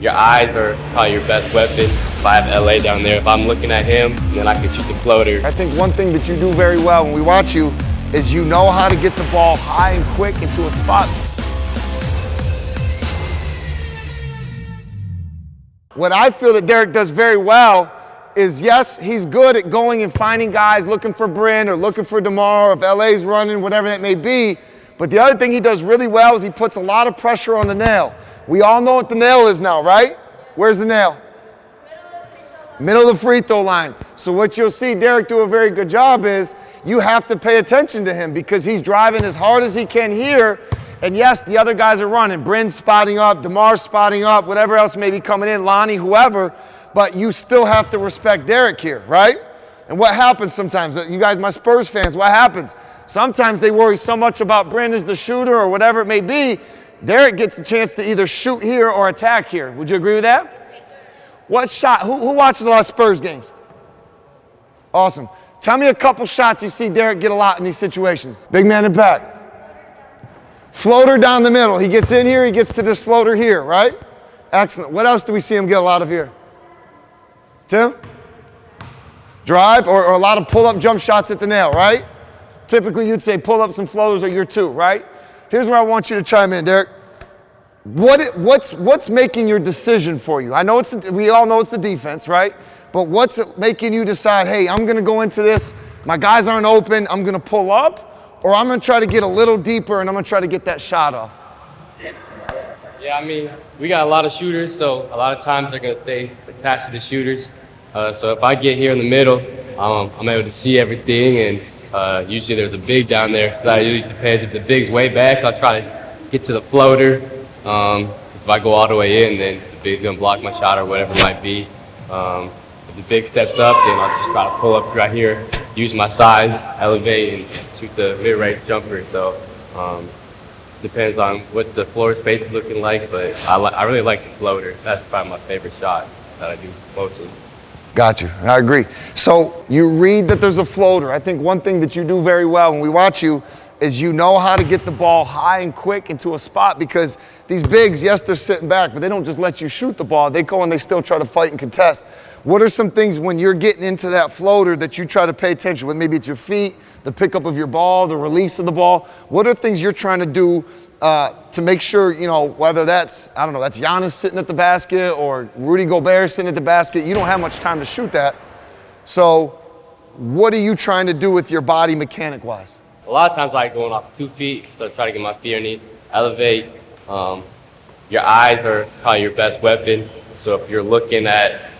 your eyes are probably your best weapon. If I have LA down there, if I'm looking at him, then I can shoot the floater. I think one thing that you do very well when we watch you is you know how to get the ball high and quick into a spot. What I feel that Derrick does very well is, yes, he's good at going and finding guys, looking for Bryn or looking for DeMar, or if LA's running, whatever that may be. But the other thing he does really well is he puts a lot of pressure on the nail. We all know what the nail is now, right? Where's the nail? Middle of the free throw line. So what you'll see Derrick do a very good job is you have to pay attention to him because he's driving as hard as he can here. And yes, the other guys are running. Bryn's spotting up, DeMar's spotting up, whatever else may be coming in, Lonnie, whoever. But you still have to respect Derrick here, right? And what happens sometimes, you guys, my Spurs fans, what happens? Sometimes they worry so much about Bryn as the shooter or whatever it may be, Derrick gets a chance to either shoot here or attack here. Would you agree with that? What shot? Who watches a lot of Spurs games? Awesome. Tell me a couple shots you see Derrick get a lot in these situations. Big man in back. Floater down the middle. He gets in here, he gets to this floater here, right? Excellent. What else do we see him get a lot of here? Tim? Drive or a lot of pull-up jump shots at the nail, right? Typically you'd say pull-ups and floaters are your two, right? Here's where I want you to chime in, Derrick. What's making your decision for you? I know we all know it's the defense, right? But what's making you decide, hey, I'm going to go into this, my guys aren't open, I'm going to pull up, or I'm going to try to get a little deeper and I'm going to try to get that shot off? Yeah, I mean, we got a lot of shooters, so a lot of times they're going to stay attached to the shooters. So if I get here in the middle, I'm able to see everything, and usually there's a big down there, so that usually depends. If the big's way back, I'll try to get to the floater. If I go all the way in, then the big's going to block my shot or whatever it might be. If the big steps up, then I'll just try to pull up right here, use my size, elevate, and shoot the mid-range jumper. So depends on what the floor space is looking like, but I really like the floater. That's probably my favorite shot that I do mostly. Got you. I agree. So you read that there's a floater. I think one thing that you do very well when we watch you is you know how to get the ball high and quick into a spot, because these bigs, yes, they're sitting back, but they don't just let you shoot the ball. They go and they still try to fight and contest. What are some things when you're getting into that floater that you try to pay attention with? Maybe it's your feet, the pickup of your ball, the release of the ball. What are things you're trying to do to make sure, you know, whether that's, I don't know, that's Giannis sitting at the basket or Rudy Gobert sitting at the basket. You don't have much time to shoot that. So what are you trying to do with your body mechanic-wise? A lot of times I like going off 2 feet, so I try to get my feet underneath, elevate. Your eyes are probably your best weapon. So if you're looking at,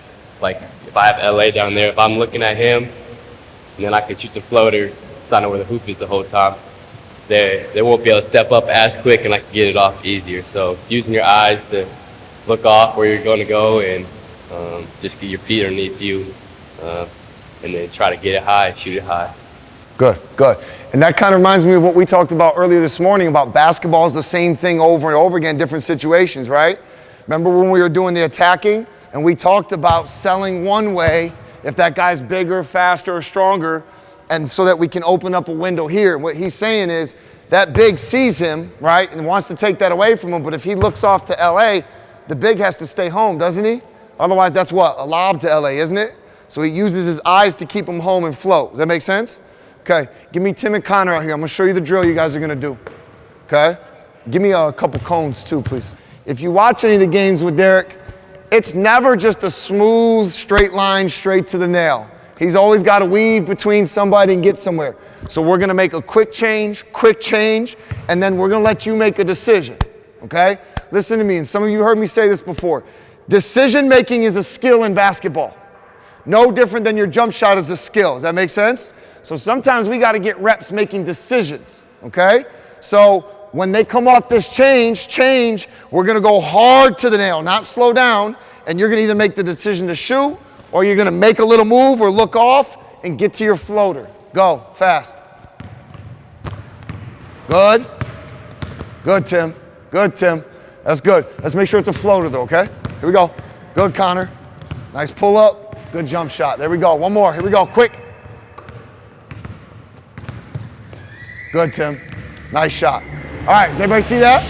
like, if I have LA down there, if I'm looking at him, and then I can shoot the floater, so I know where the hoop is the whole time. They won't be able to step up as quick, and I can get it off easier. So using your eyes to look off where you're going to go, and just get your feet underneath you, and then try to get it high, shoot it high. Good, good. And that kind of reminds me of what we talked about earlier this morning about basketball is the same thing over and over again, different situations, right? Remember when we were doing the attacking and we talked about selling one way if that guy's bigger, faster, or stronger, and so that we can open up a window here. What he's saying is that big sees him, right, and wants to take that away from him, but if he looks off to LA, the big has to stay home, doesn't he? Otherwise, that's what? A lob to LA, isn't it? So he uses his eyes to keep him home and float. Does that make sense? Okay, give me Tim and Connor out here. I'm gonna show you the drill you guys are gonna do, okay? Give me a couple cones too, please. If you watch any of the games with Derrick, it's never just a smooth, straight line, straight to the nail. He's always gotta weave between somebody and get somewhere. So we're gonna make a quick change, and then we're gonna let you make a decision, okay? Listen to me, and some of you heard me say this before. Decision making is a skill in basketball. No different than your jump shot is a skill. Does that make sense? So sometimes we got to get reps making decisions, okay? So when they come off this change, we're going to go hard to the nail, not slow down, and you're going to either make the decision to shoot or you're going to make a little move or look off and get to your floater. Go, fast. Good. Good, Tim. Good, Tim. That's good. Let's make sure it's a floater, though, okay? Here we go. Good, Connor. Nice pull up. Good jump shot. There we go. One more. Here we go. Quick. Good, Tim. Nice shot. All right, does everybody see that?